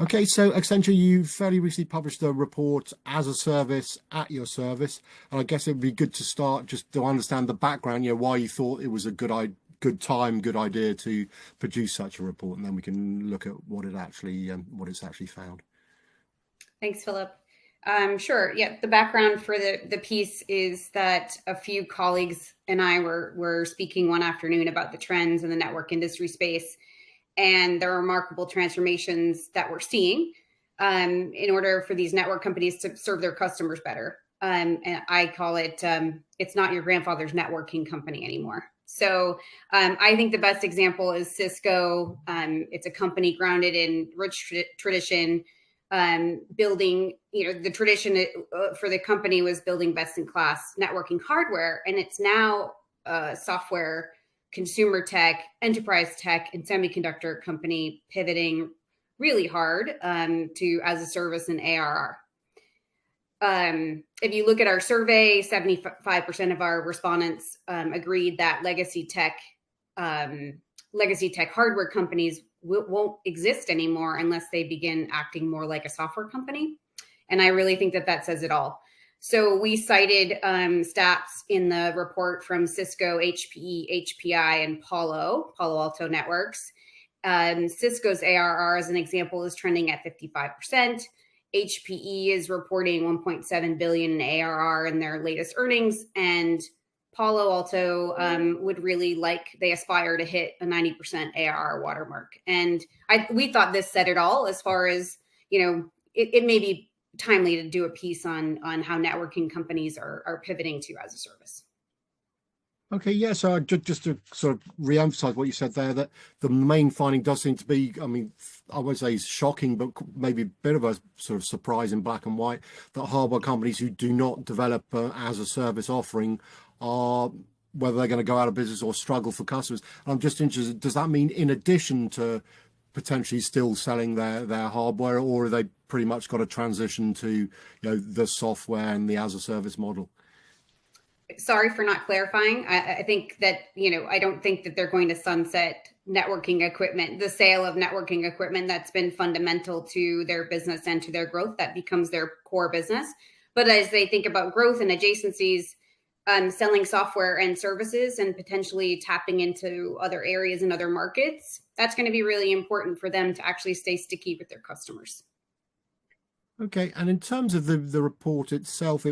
Okay, so Accenture, you fairly recently published a report as a service at your service, and I guess it would be good to start just to understand the background, why you thought it was a good time, good idea to produce such a report, and then we can look at what it's actually found. Thanks, Philip. Sure. Yeah, the background for the piece is that a few colleagues and I were speaking one afternoon about the trends in the network industry space and the remarkable transformations that we're seeing in order for these network companies to serve their customers better. And I call it, it's not your grandfather's networking company anymore. So I think the best example is Cisco. It's a company grounded in rich tradition, building, the tradition for the company was building best in class networking hardware. And it's now software, consumer tech, enterprise tech, and semiconductor company pivoting really hard to as a service and ARR. If you look at our survey, 75% of our respondents agreed that legacy tech hardware companies won't exist anymore unless they begin acting more like a software company. And I really think that says it all. So we cited stats in the report from Cisco, HPE, HPI, and Palo Alto Networks. Cisco's ARR, as an example, is trending at 55%. HPE is reporting 1.7 billion in ARR in their latest earnings, and Palo Alto they aspire to hit a 90% ARR watermark. And we thought this said it all as far as, it may be timely to do a piece on how networking companies are pivoting to as a service. Okay, yeah, so just to sort of re-emphasize what you said there, that the main finding does seem to be, I mean, I won't say shocking, but maybe a bit of a sort of surprise in black and white, that hardware companies who do not develop as a service offering are, whether they're going to go out of business or struggle for customers. And I'm just interested, does that mean in addition to potentially still selling their hardware, or are they pretty much got to transition to, the software and the as a service model? Sorry for not clarifying. I think that, I don't think that they're going to sunset networking equipment, the sale of networking equipment that's been fundamental to their business and to their growth. That becomes their core business. But as they think about growth and adjacencies, selling software and services and potentially tapping into other areas and other markets, that's going to be really important for them to actually stay sticky with their customers. Okay, and in terms of the report itself,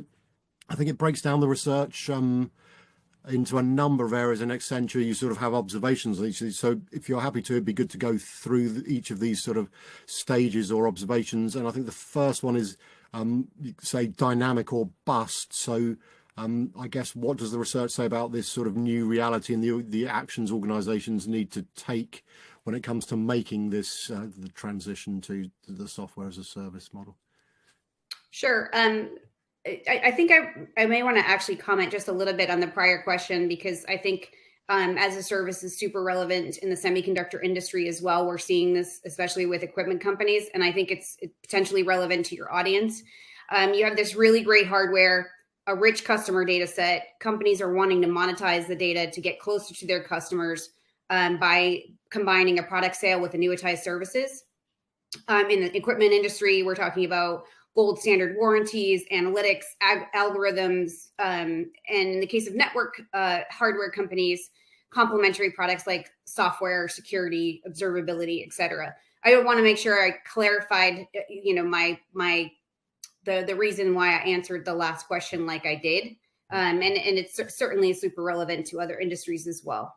I think it breaks down the research into a number of areas. In Accenture, you sort of have observations on each of these. So if you're happy to, it'd be good to go through each of these sort of stages or observations. And I think the first one is, you say, dynamic or bust. So I guess, what does the research say about this sort of new reality and the actions organizations need to take when it comes to making this the transition to the software as a service model? Sure. I think I may want to actually comment just a little bit on the prior question, because I think as a service is super relevant in the semiconductor industry as well. We're seeing this, especially with equipment companies, and I think it's potentially relevant to your audience. You have this really great hardware, a rich customer data set. Companies are wanting to monetize the data to get closer to their customers by combining a product sale with annuitized services. In the equipment industry, we're talking about gold standard warranties, analytics, algorithms, and in the case of network hardware companies, complementary products like software, security, observability, et cetera. I want to make sure I clarified, the reason why I answered the last question like I did, and it's certainly super relevant to other industries as well.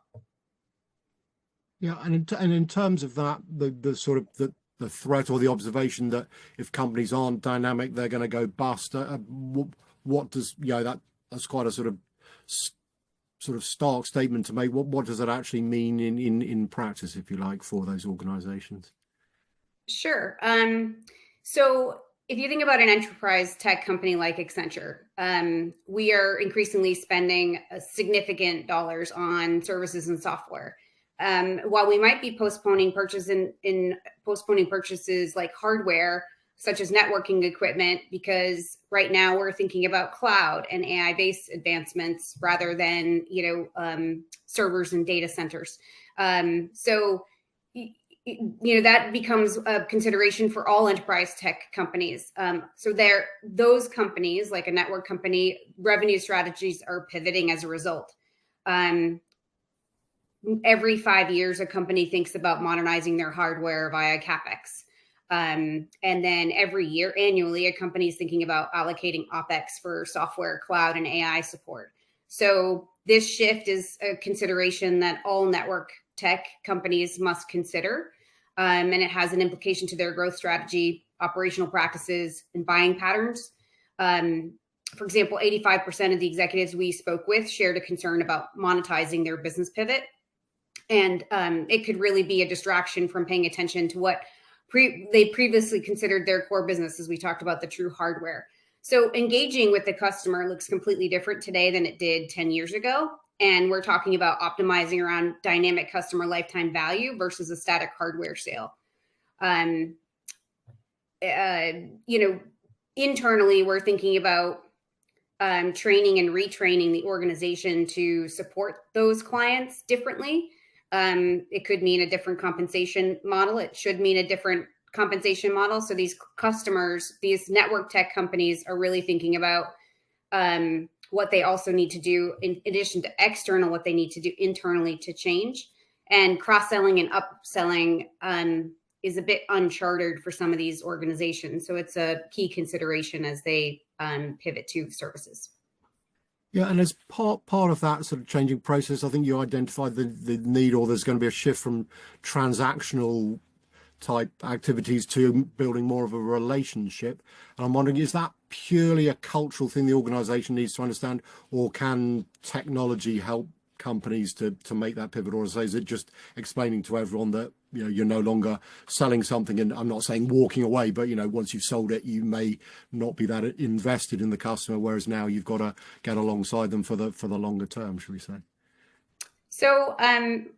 Yeah, and in terms of that, the sort of the threat or the observation that if companies aren't dynamic, they're going to go bust. What does, that's quite a sort of stark statement to make. What does that actually mean in practice, if you like, for those organizations? Sure. So if you think about an enterprise tech company like Accenture, we are increasingly spending significant dollars on services and software. While we might be postponing purchases like hardware, such as networking equipment, because right now we're thinking about cloud and AI-based advancements rather than, servers and data centers. So that becomes a consideration for all enterprise tech companies. So those companies, like a network company, revenue strategies are pivoting as a result. Every 5 years, a company thinks about modernizing their hardware via CapEx. And then every year, annually, a company is thinking about allocating OpEx for software, cloud, and AI support. So this shift is a consideration that all network tech companies must consider. And it has an implication to their growth strategy, operational practices, and buying patterns. For example, 85% of the executives we spoke with shared a concern about monetizing their business pivot. And it could really be a distraction from paying attention to what they previously considered their core business, as we talked about the true hardware. So engaging with the customer looks completely different today than it did 10 years ago. And we're talking about optimizing around dynamic customer lifetime value versus a static hardware sale. Internally, we're thinking about training and retraining the organization to support those clients differently. It could mean a different compensation model. It should mean a different compensation model. So these customers, these network tech companies are really thinking about what they also need to do in addition to external, what they need to do internally to change. And cross-selling and upselling is a bit uncharted for some of these organizations. So it's a key consideration as they pivot to services. Yeah, and as part of that sort of changing process, I think you identified the need, or there's going to be a shift from transactional type activities to building more of a relationship. And I'm wondering, is that purely a cultural thing the organization needs to understand, or can technology help companies to make that pivot? Or is it just explaining to everyone that you're no longer selling something, and I'm not saying walking away, but once you've sold it, you may not be that invested in the customer, whereas now you've got to get alongside them for the longer term, should we say? So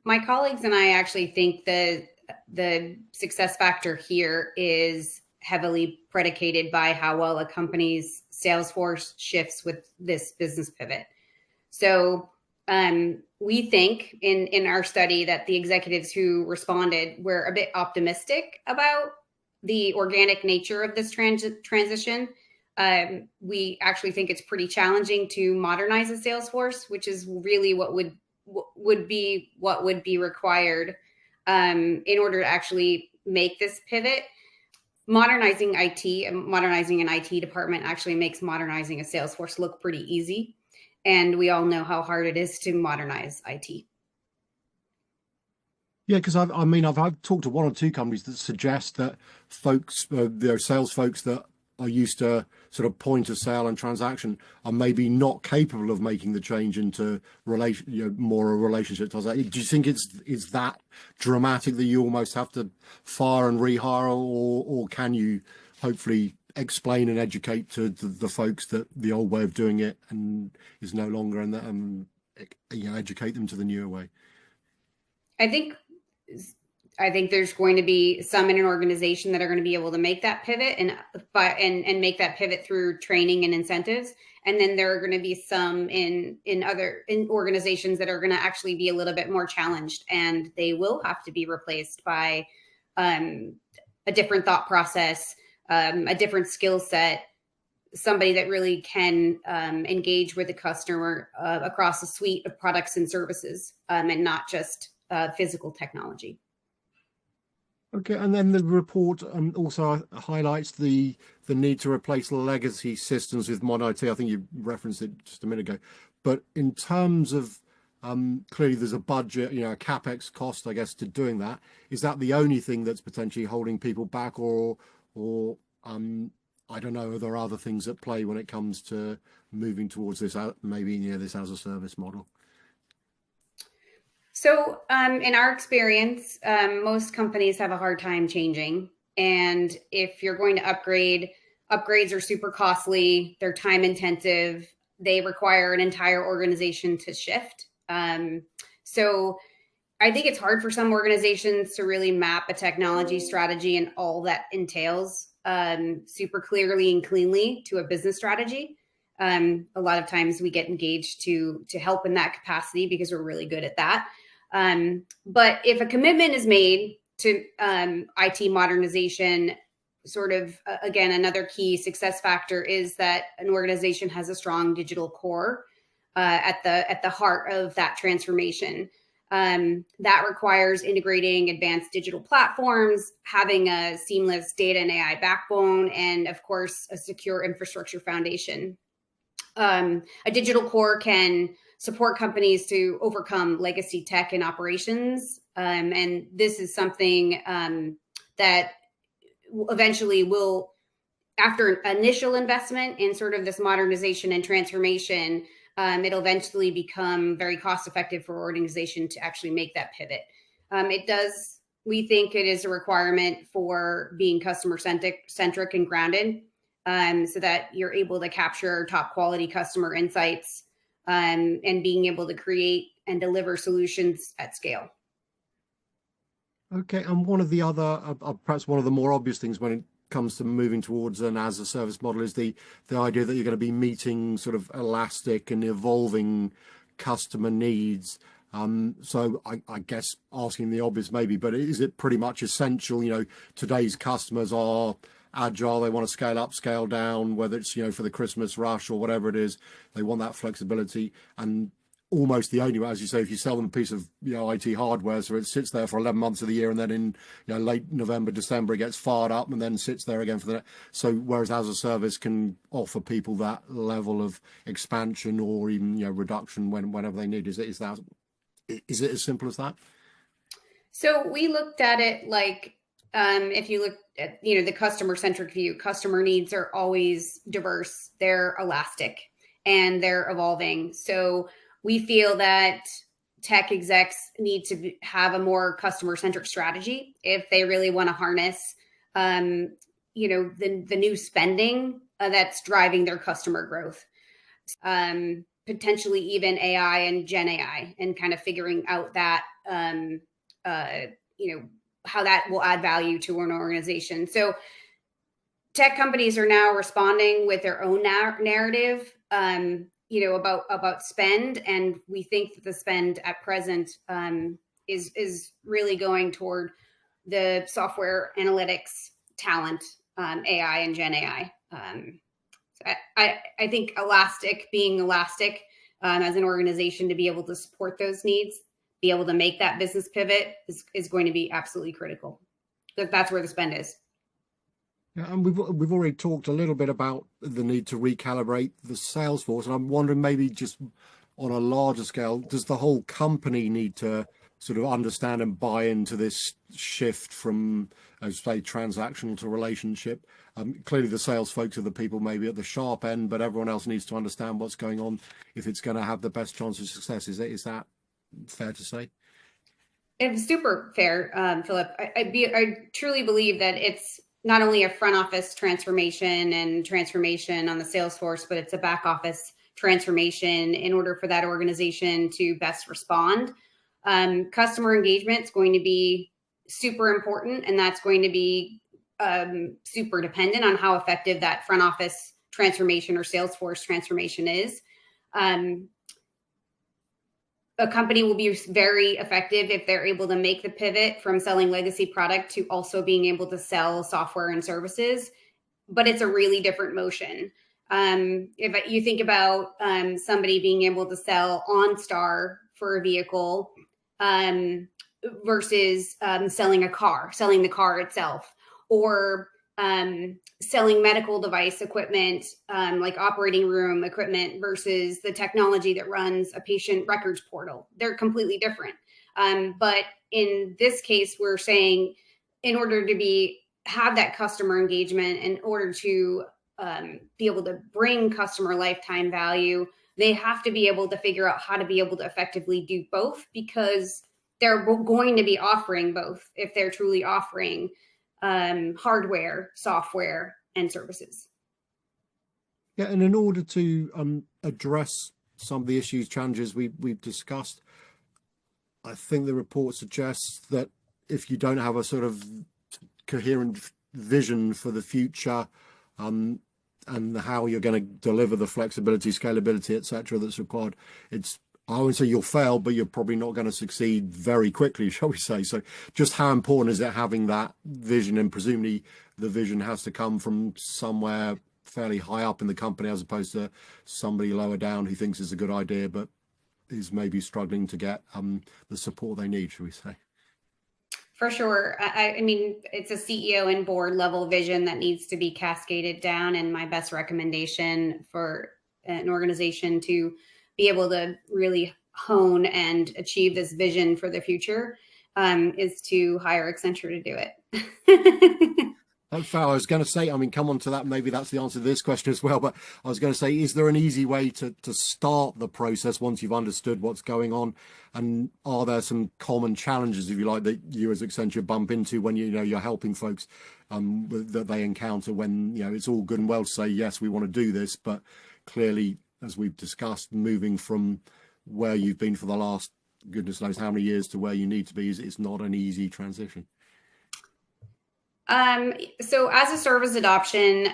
my colleagues and I actually think that the success factor here is heavily predicated by how well a company's sales force shifts with this business pivot. So we think in our study that the executives who responded were a bit optimistic about the organic nature of this transition. We actually think it's pretty challenging to modernize a sales force, which is really what would be required in order to actually make this pivot. Modernizing IT, modernizing an IT department actually makes modernizing a sales force look pretty easy. And we all know how hard it is to modernize IT. Yeah, because I've talked to one or two companies that suggest that their sales folks that are used to sort of point of sale and transaction are maybe not capable of making the change into more a relationship. Do you think it's that dramatic that you almost have to fire and rehire, or can you hopefully explain and educate to the folks that the old way of doing it and is no longer, and educate them to the newer way? I think there's going to be some in an organization that are going to be able to make that pivot and make that pivot through training and incentives. And then there are going to be some in organizations that are going to actually be a little bit more challenged, and they will have to be replaced by a different thought process, a different skill set, somebody that really can engage with the customer across a suite of products and services, and not just physical technology. Okay, and then the report also highlights the need to replace legacy systems with modern IT. I think you referenced it just a minute ago. But in terms of clearly there's a budget, a CapEx cost, I guess, to doing that. Is that the only thing that's potentially holding people back, or I don't know, are there other things at play when it comes to moving towards this, maybe this as a service model? So in our experience, most companies have a hard time changing. And if you're going to upgrade, upgrades are super costly. They're time intensive. They require an entire organization to shift. So I think it's hard for some organizations to really map a technology strategy and all that entails super clearly and cleanly to a business strategy. A lot of times we get engaged to help in that capacity because we're really good at that. But if a commitment is made to IT modernization, sort of again, another key success factor is that an organization has a strong digital core at the heart of that transformation. That requires integrating advanced digital platforms, having a seamless data and AI backbone, and of course, a secure infrastructure foundation. A digital core can support companies to overcome legacy tech and operations. And this is something that eventually will, after initial investment in sort of this modernization and transformation, it'll eventually become very cost effective for organization to actually make that pivot. We think it is a requirement for being customer centric and grounded, so that you're able to capture top quality customer insights, and being able to create and deliver solutions at scale. Okay, and one of the other, perhaps one of the more obvious things when it comes to moving towards an as a service model is the idea that you're going to be meeting sort of elastic and evolving customer needs. So I guess asking the obvious maybe, but is it pretty much essential? Today's customers are agile, they want to scale up, scale down, whether it's for the Christmas rush or whatever it is, they want that flexibility. And almost the only way, as you say, if you sell them a piece of IT hardware, so it sits there for 11 months of the year, and then in late November, December, it gets fired up and then sits there again for the. So whereas as a service can offer people that level of expansion or even reduction whenever they need, is it as simple as that? So we looked at it like, if you look at the customer centric view, customer needs are always diverse, they're elastic, and they're evolving. So we feel that tech execs need to have a more customer-centric strategy if they really want to harness, the new spending that's driving their customer growth. Potentially even AI and Gen AI, and kind of figuring out that, how that will add value to an organization. So tech companies are now responding with their own narrative, about spend, and we think that the spend at present is really going toward the software analytics talent, AI and Gen AI. I think being elastic as an organization to be able to support those needs, be able to make that business pivot is going to be absolutely critical. That's where the spend is. Yeah, and we've already talked a little bit about the need to recalibrate the sales force, and I'm wondering maybe just on a larger scale, does the whole company need to sort of understand and buy into this shift from, as say, transactional to relationship? Clearly, the sales folks are the people maybe at the sharp end, but everyone else needs to understand what's going on if it's going to have the best chance of success. Is that fair to say? It's super fair, Philip. I truly believe that it's not only a front office transformation and transformation on the sales force, but it's a back office transformation in order for that organization to best respond. Customer engagement is going to be super important, and that's going to be super dependent on how effective that front office transformation or sales force transformation is. A company will be very effective if they're able to make the pivot from selling legacy product to also being able to sell software and services, but it's a really different motion. If you think about somebody being able to sell OnStar for a vehicle versus selling the car itself, or selling medical device equipment, like operating room equipment, versus the technology that runs a patient records portal. They're completely different. But in this case, we're saying in order to have that customer engagement, in order to be able to bring customer lifetime value, they have to be able to figure out how to be able to effectively do both, because they're going to be offering both if they're truly offering hardware, software, and services. Yeah, and in order to address some of the issues, challenges we've discussed, I think the report suggests that if you don't have a sort of coherent vision for the future, and how you're going to deliver the flexibility, scalability, etc., that's required, it's I would say you'll fail, but you're probably not going to succeed very quickly, shall we say. So just how important is it having that vision? And presumably the vision has to come from somewhere fairly high up in the company as opposed to somebody lower down who thinks it's a good idea, but is maybe struggling to get the support they need, shall we say. For sure. I mean, it's a CEO and board level vision that needs to be cascaded down. And my best recommendation for an organization to be able to really hone and achieve this vision for the future is to hire Accenture to do it. Oh, fair. I was going to say, I mean, come on to that. Maybe that's the answer to this question as well. But I was going to say, is there an easy way to start the process once you've understood what's going on? And are there some common challenges, if you like, that you as Accenture bump into when you're helping folks that they encounter when it's all good and well to say yes, we want to do this, but clearly, as we've discussed, moving from where you've been for the last goodness knows how many years to where you need to be is it's not an easy transition. So as a service adoption,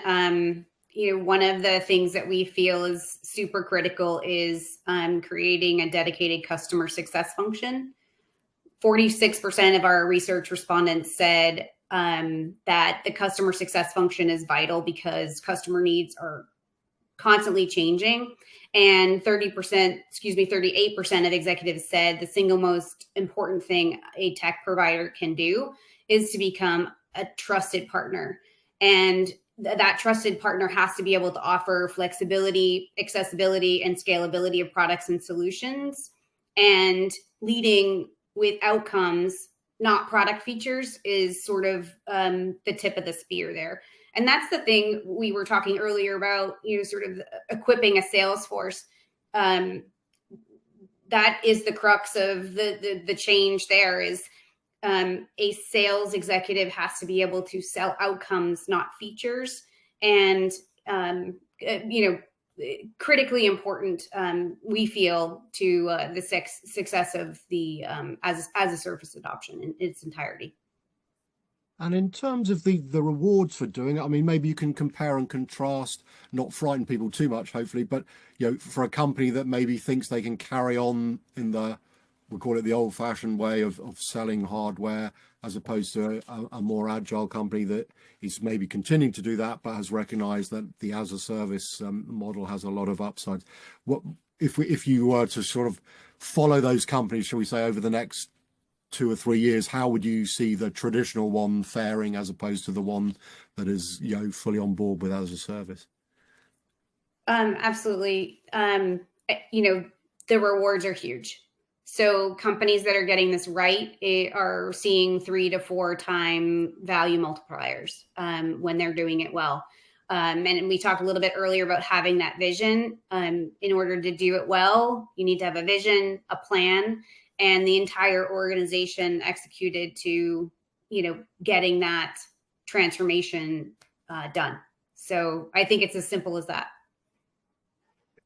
one of the things that we feel is super critical is creating a dedicated customer success function. 46% of our research respondents said that the customer success function is vital because customer needs are constantly changing. And 38% of executives said the single most important thing a tech provider can do is to become a trusted partner. And that trusted partner has to be able to offer flexibility, accessibility, and scalability of products and solutions. And leading with outcomes, not product features, is sort of the tip of the spear there. And that's the thing we were talking earlier about, sort of equipping a sales force. That is the crux of the change there is a sales executive has to be able to sell outcomes, not features. And, critically important, we feel, to the success of the as a service adoption in its entirety. And in terms of the rewards for doing it, I mean, maybe you can compare and contrast, not frighten people too much, hopefully, but for a company that maybe thinks they can carry on in we'll call it the old-fashioned way of selling hardware, as opposed to a more agile company that is maybe continuing to do that, but has recognized that the as a service model has a lot of upsides. What if you were to sort of follow those companies, shall we say, over the next 2 or 3 years, how would you see the traditional one faring as opposed to the one that is fully on board with as a service? Absolutely. The rewards are huge. So companies that are getting this right are seeing 3 to 4 time value multipliers when they're doing it well. And we talked a little bit earlier about having that vision. In order to do it well, you need to have a vision, a plan, and the entire organization executed to, getting that transformation done. So I think it's as simple as that.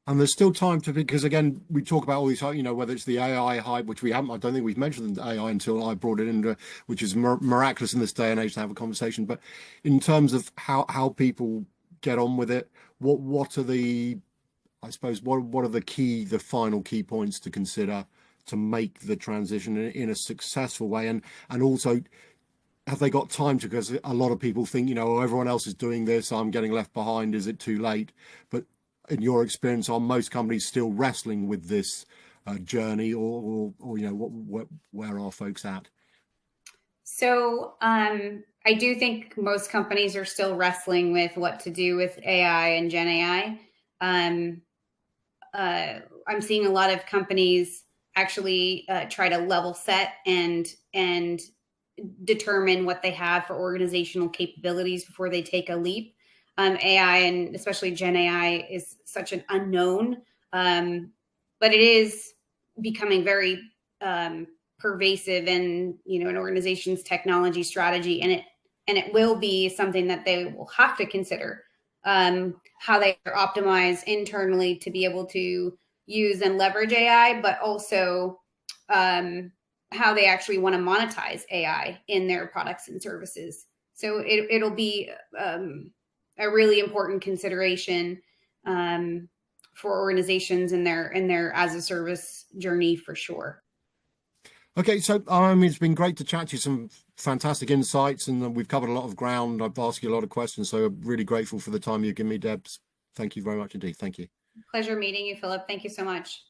And there's still time because again, we talk about all these, whether it's the AI hype, which I don't think we've mentioned AI until I brought it in, which is miraculous in this day and age to have a conversation. But in terms of how people get on with it, what are I suppose, what are the final key points to consider to make the transition in a successful way? And also, have they got time to, because a lot of people think, everyone else is doing this, I'm getting left behind, is it too late? But in your experience, are most companies still wrestling with this journey, or where are folks at? So I do think most companies are still wrestling with what to do with AI and Gen AI. I'm seeing a lot of companies actually try to level set and determine what they have for organizational capabilities before they take a leap. AI, and especially Gen AI, is such an unknown, but it is becoming very pervasive in an organization's technology strategy, and it will be something that they will have to consider how they optimize internally to be able to use and leverage AI, but also how they actually want to monetize AI in their products and services. So it'll be a really important consideration organizations in their as a service journey for sure. Okay, so it's been great to chat to you. Some fantastic insights, and we've covered a lot of ground. I've asked you a lot of questions, so I'm really grateful for the time you've given me, Debs. Thank you very much indeed. Thank you. Pleasure meeting you, Philip. Thank you so much.